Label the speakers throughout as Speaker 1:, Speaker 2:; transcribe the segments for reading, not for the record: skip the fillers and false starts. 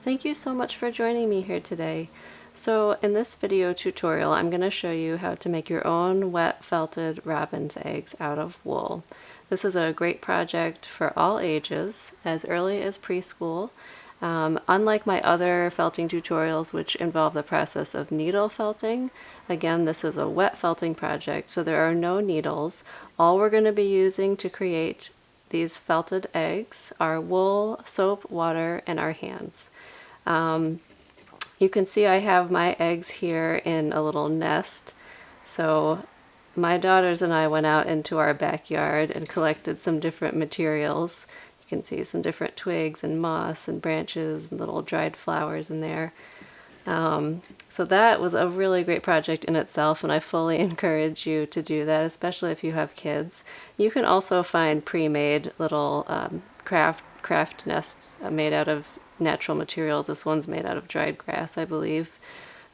Speaker 1: Thank you so much for joining me here today. So in this video tutorial, I'm going to show you how to make your own wet felted robin's eggs out of wool. This is a great project for all ages, as early as preschool. Unlike my other felting tutorials, which involve the process of needle felting, again, this is a wet felting project, so there are no needles. All we're going to be using to create these felted eggs are wool, soap, water, and our hands. You can see I have my eggs here in a little nest. So my daughters and I went out into our backyard and collected some different materials. You can see some different twigs and moss and branches and little dried flowers in there. So that was a really great project in itself, and I fully encourage you to do that, especially if you have kids. You can also find pre-made little craft nests made out of natural materials. This one's made out of dried grass, I believe,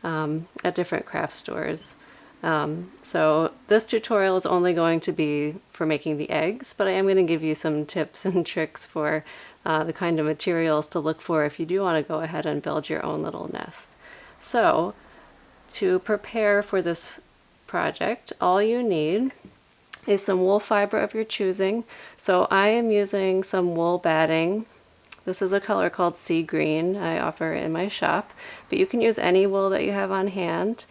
Speaker 1: at different craft stores. So this tutorial is only going to be for making the eggs, but I am going to give you some tips and tricks for the kind of materials to look for if you do want to go ahead and build your own little nest. So to prepare for this project, all you need is some wool fiber of your choosing. So I am using some wool batting. This is a color called sea green I offer in my shop, but you can use any wool that you have on hand.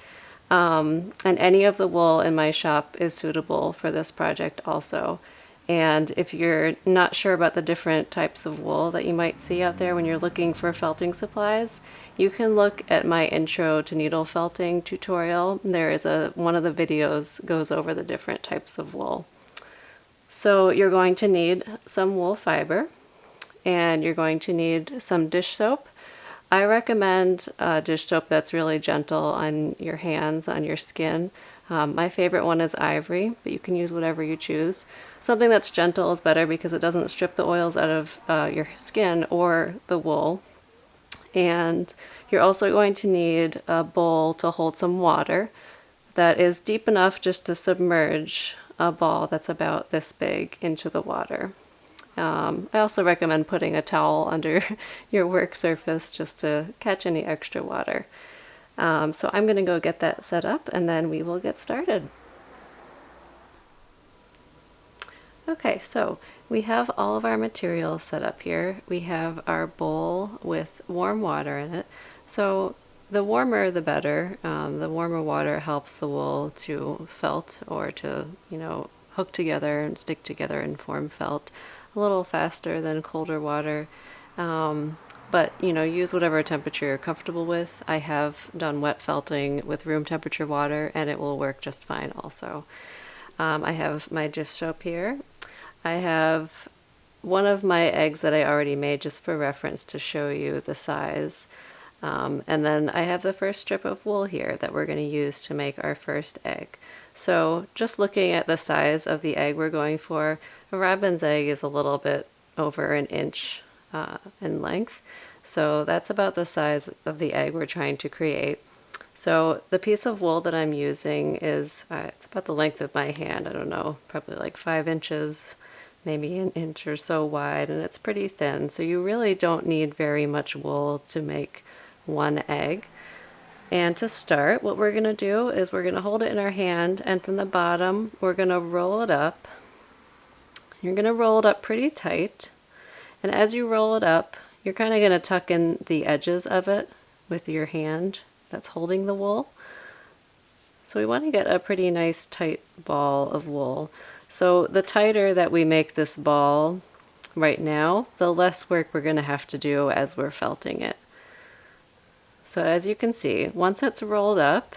Speaker 1: And any of the wool in my shop is suitable for this project also. And if you're not sure about the different types of wool that you might see out there when you're looking for felting supplies, you can look at my intro to needle felting tutorial. There is one of the videos goes over the different types of wool. So you're going to need some wool fiber, and you're going to need some dish soap. I recommend dish soap that's really gentle on your hands, on your skin. My favorite one is ivory, but you can use whatever you choose. Something that's gentle is better because it doesn't strip the oils out of your skin or the wool. And you're also going to need a bowl to hold some water that is deep enough just to submerge a ball that's about this big into the water. I also recommend putting a towel under your work surface just to catch any extra water. So I'm going to go get that set up and then we will get started. Okay, so we have all of our materials set up here. We have our bowl with warm water in it. So the warmer the better. The warmer water helps the wool to felt or to, hook together and stick together and form felt a little faster than colder water. But use whatever temperature you're comfortable with. I have done wet felting with room temperature water and it will work just fine also. I have my dish soap here. I have one of my eggs that I already made just for reference to show you the size. And then I have the first strip of wool here that we're going to use to make our first egg. So just looking at the size of the egg we're going for, a robin's egg is a little bit over an inch in length. So that's about the size of the egg we're trying to create. So the piece of wool that I'm using is, it's about the length of my hand, I don't know, probably like 5 inches, maybe an inch or so wide, and it's pretty thin. So you really don't need very much wool to make one egg. And to start, what we're going to do is we're going to hold it in our hand, and from the bottom, we're going to roll it up. You're going to roll it up pretty tight. And as you roll it up, you're kind of going to tuck in the edges of it with your hand that's holding the wool. So we want to get a pretty nice tight ball of wool. So the tighter that we make this ball right now, the less work we're going to have to do as we're felting it. So as you can see, once it's rolled up,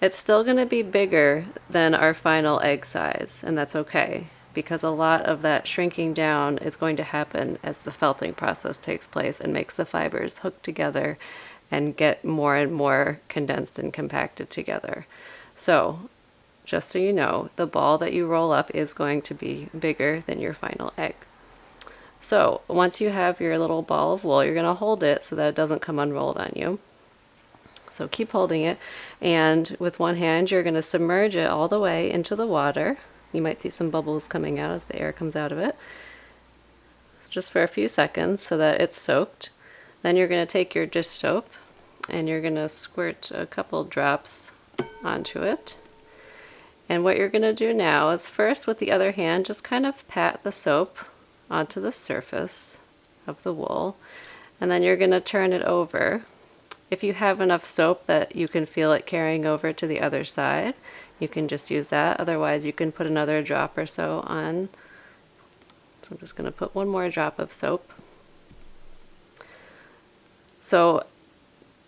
Speaker 1: it's still going to be bigger than our final egg size, and that's okay, because a lot of that shrinking down is going to happen as the felting process takes place and makes the fibers hook together and get more and more condensed and compacted together. So just so you know, the ball that you roll up is going to be bigger than your final egg. So once you have your little ball of wool, you're going to hold it so that it doesn't come unrolled on you. So keep holding it, and with one hand you're going to submerge it all the way into the water. You might see some bubbles coming out as the air comes out of it. So just for a few seconds so that it's soaked. Then you're going to take your dish soap and you're going to squirt a couple drops onto it. And what you're going to do now is first with the other hand just kind of pat the soap onto the surface of the wool, and then you're going to turn it over. If you have enough soap that you can feel it carrying over to the other side, you can just use that. Otherwise, you can put another drop or so on. So I'm just going to put one more drop of soap. So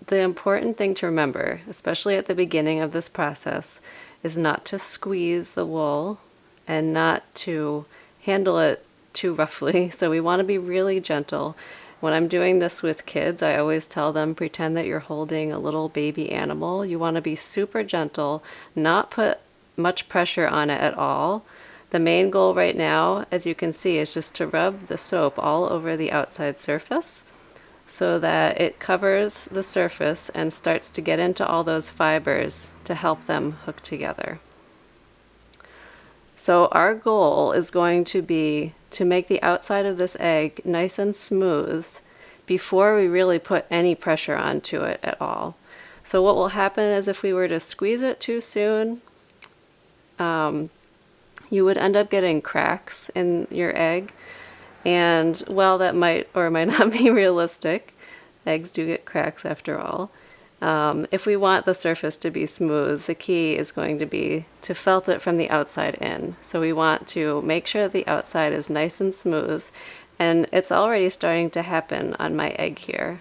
Speaker 1: the important thing to remember, especially at the beginning of this process, is not to squeeze the wool and not to handle it too roughly. So we want to be really gentle. When I'm doing this with kids, I always tell them, pretend that you're holding a little baby animal. You want to be super gentle, not put much pressure on it at all. The main goal right now, as you can see, is just to rub the soap all over the outside surface so that it covers the surface and starts to get into all those fibers to help them hook together. So our goal is going to be to make the outside of this egg nice and smooth before we really put any pressure onto it at all. So what will happen is if we were to squeeze it too soon, you would end up getting cracks in your egg. And while that might or might not be realistic, eggs do get cracks after all. If we want the surface to be smooth, the key is going to be to felt it from the outside in. So we want to make sure that the outside is nice and smooth, and it's already starting to happen on my egg here.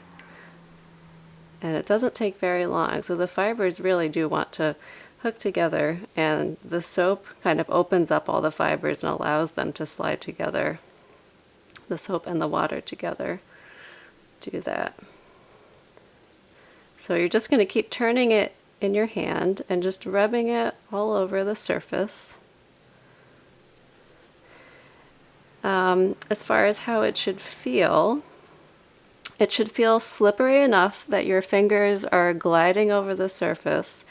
Speaker 1: And it doesn't take very long, so the fibers really do want to hook together, and the soap kind of opens up all the fibers and allows them to slide together. The soap and the water together do that. So you're just going to keep turning it in your hand and just rubbing it all over the surface. As far as how it should feel slippery enough that your fingers are gliding over the surface,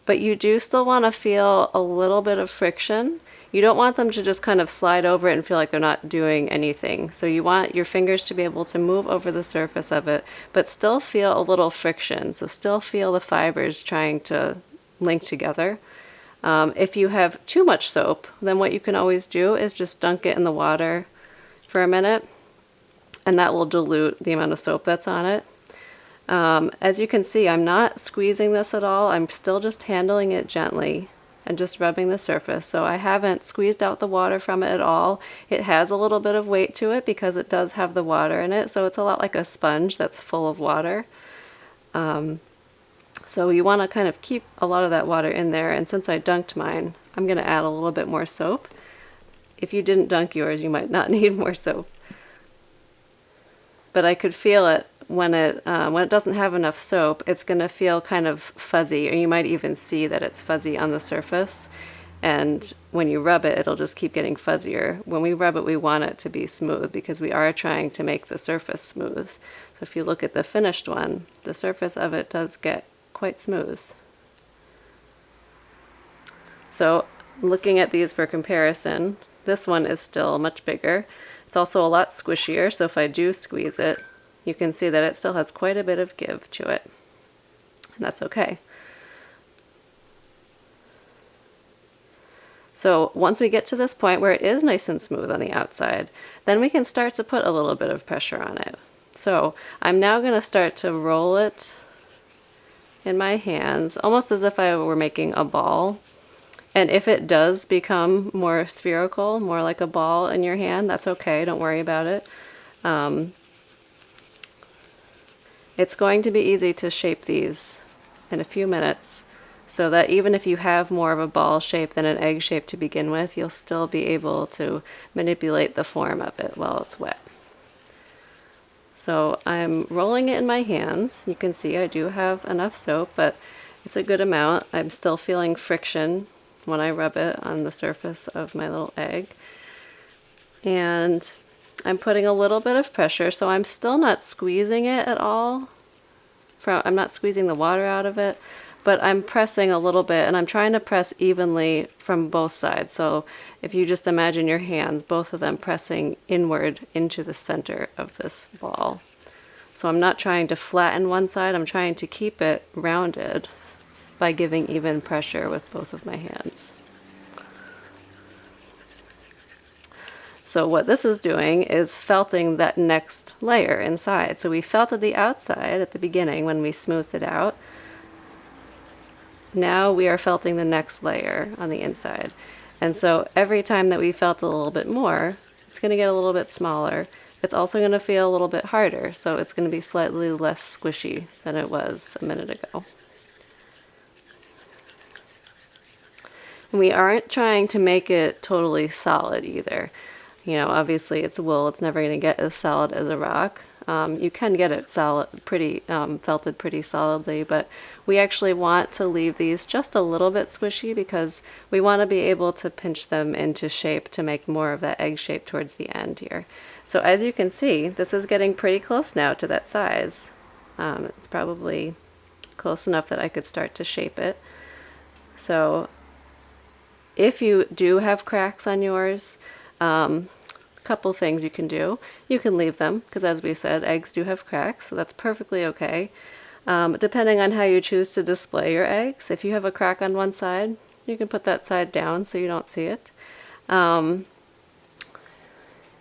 Speaker 1: but you do still want to feel a little bit of friction. You don't want them to just kind of slide over it and feel like they're not doing anything. So you want your fingers to be able to move over the surface of it, but still feel a little friction. So still feel the fibers trying to link together. If you have too much soap, then what you can always do is just dunk it in the water for a minute, and that will dilute the amount of soap that's on it. As you can see, I'm not squeezing this at all. I'm still just handling it gently and just rubbing the surface. So I haven't squeezed out the water from it at all. It has a little bit of weight to it because it does have the water in it, so it's a lot like a sponge that's full of water. So you want to kind of keep a lot of that water in there, and since I dunked mine, I'm going to add a little bit more soap. If you didn't dunk yours, you might not need more soap. But I could feel it when it doesn't have enough soap, it's going to feel kind of fuzzy, or you might even see that it's fuzzy on the surface. And when you rub it, it'll just keep getting fuzzier. When we rub it, we want it to be smooth because we are trying to make the surface smooth. So if you look at the finished one, the surface of it does get quite smooth. So looking at these for comparison, this one is still much bigger. It's also a lot squishier, so if I do squeeze it, you can see that it still has quite a bit of give to it. And that's okay. So once we get to this point where it is nice and smooth on the outside, then we can start to put a little bit of pressure on it. So I'm now going to start to roll it in my hands, almost as if I were making a ball. And if it does become more spherical, more like a ball in your hand, that's okay, don't worry about it. It's going to be easy to shape these in a few minutes, so that even if you have more of a ball shape than an egg shape to begin with, you'll still be able to manipulate the form of it while it's wet. So I'm rolling it in my hands. You can see I do have enough soap, but it's a good amount. I'm still feeling friction when I rub it on the surface of my little egg. And I'm putting a little bit of pressure, so I'm still not squeezing it at all. I'm not squeezing the water out of it, but I'm pressing a little bit, and I'm trying to press evenly from both sides. So if you just imagine your hands, both of them pressing inward into the center of this ball. So I'm not trying to flatten one side, I'm trying to keep it rounded by giving even pressure with both of my hands. So what this is doing is felting that next layer inside. So we felted the outside at the beginning when we smoothed it out. Now we are felting the next layer on the inside. And so every time that we felt a little bit more, it's going to get a little bit smaller. It's also going to feel a little bit harder, so it's going to be slightly less squishy than it was a minute ago. And we aren't trying to make it totally solid either. You know, obviously it's wool, it's never going to get as solid as a rock. You can get it solid, felted pretty solidly, but we actually want to leave these just a little bit squishy because we want to be able to pinch them into shape to make more of that egg shape towards the end here. So as you can see, this is getting pretty close now to that size. It's probably close enough that I could start to shape it. So if you do have cracks on yours, couple things you can do. You can leave them because, as we said, eggs do have cracks, so that's perfectly okay. Depending on how you choose to display your eggs, if you have a crack on one side, you can put that side down so you don't see it.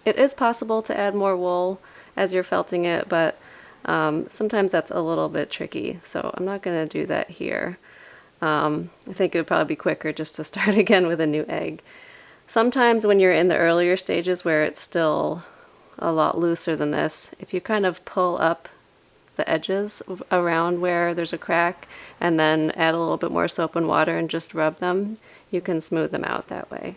Speaker 1: It is possible to add more wool as you're felting it, but sometimes that's a little bit tricky, so I'm not going to do that here. I think it would probably be quicker just to start again with a new egg. Sometimes when you're in the earlier stages where it's still a lot looser than this, if you kind of pull up the edges around where there's a crack and then add a little bit more soap and water and just rub them, you can smooth them out that way.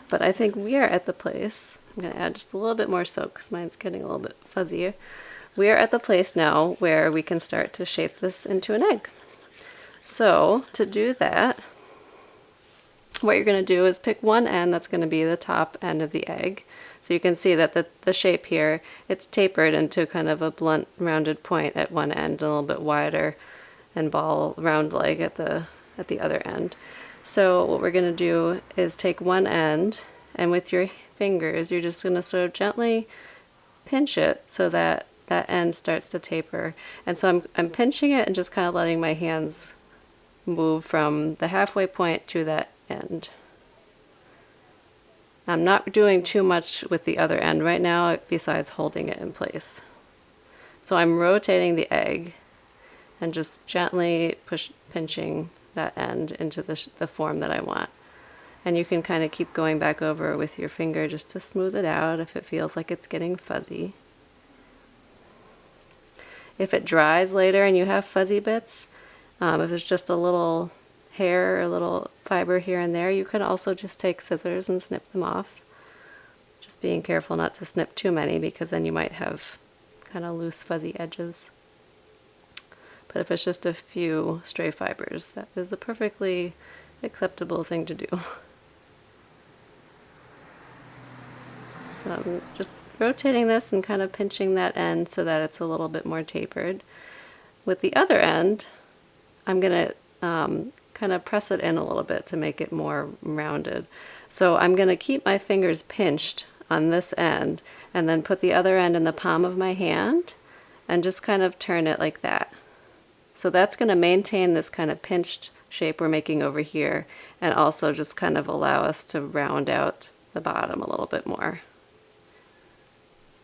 Speaker 1: But I think we are at the place, I'm going to add just a little bit more soap because mine's getting a little bit fuzzier. We are at the place now where we can start to shape this into an egg. So to do that, what you're going to do is pick one end that's going to be the top end of the egg. So you can see that the shape here, it's tapered into kind of a blunt rounded point at one end, a little bit wider and ball round like at the other end. So what we're going to do is take one end, and with your fingers you're just going to sort of gently pinch it so that that end starts to taper. And so I'm pinching it and just kind of letting my hands move from the halfway point to that end. I'm not doing too much with the other end right now besides holding it in place. So I'm rotating the egg and just gently pinching that end into the form that I want. And you can kind of keep going back over with your finger just to smooth it out if it feels like it's getting fuzzy. If it dries later and you have fuzzy bits, if it's just a little hair or a little fiber here and there, you can also just take scissors and snip them off. Just being careful not to snip too many because then you might have kind of loose fuzzy edges. But if it's just a few stray fibers, that is a perfectly acceptable thing to do. So I'm just rotating this and kind of pinching that end so that it's a little bit more tapered. With the other end, I'm going to kind of press it in a little bit to make it more rounded. So I'm going to keep my fingers pinched on this end and then put the other end in the palm of my hand and just kind of turn it like that. So that's going to maintain this kind of pinched shape we're making over here and also just kind of allow us to round out the bottom a little bit more.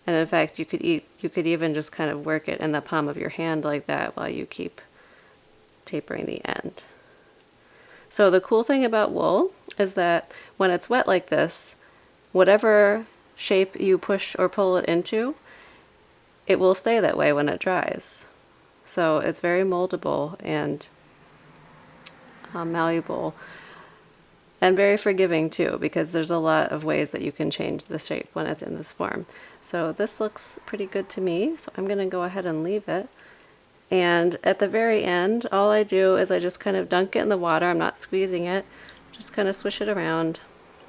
Speaker 1: And in fact, you could even just kind of work it in the palm of your hand like that while you keep tapering the end. So the cool thing about wool is that when it's wet like this, whatever shape you push or pull it into, it will stay that way when it dries. So it's very moldable and malleable and very forgiving too, because there's a lot of ways that you can change the shape when it's in this form. So this looks pretty good to me, so I'm going to go ahead and leave it. And at the very end, all I do is I just kind of dunk it in the water. I'm not squeezing it, just kind of swish it around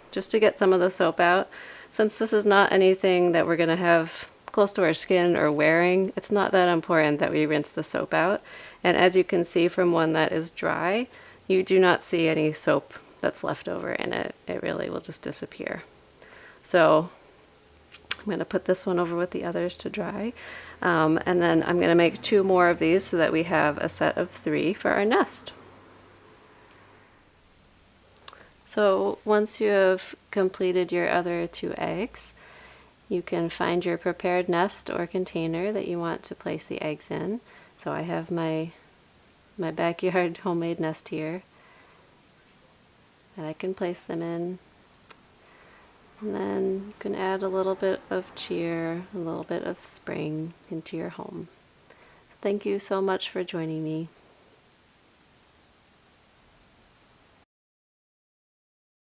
Speaker 1: just to get some of the soap out. Since this is not anything that we're going to have close to our skin or wearing, it's not that important that we rinse the soap out. And as you can see from one that is dry, you do not see any soap that's left over in it. It really will just disappear. So going to put this one over with the others to dry. And then I'm going to make 2 more of these so that we have a set of 3 for our nest. So once you have completed your other 2 eggs, you can find your prepared nest or container that you want to place the eggs in. So I have my backyard homemade nest here that I can place them in. And then you can add a little bit of cheer, a little bit of spring into your home. Thank you so much for joining me.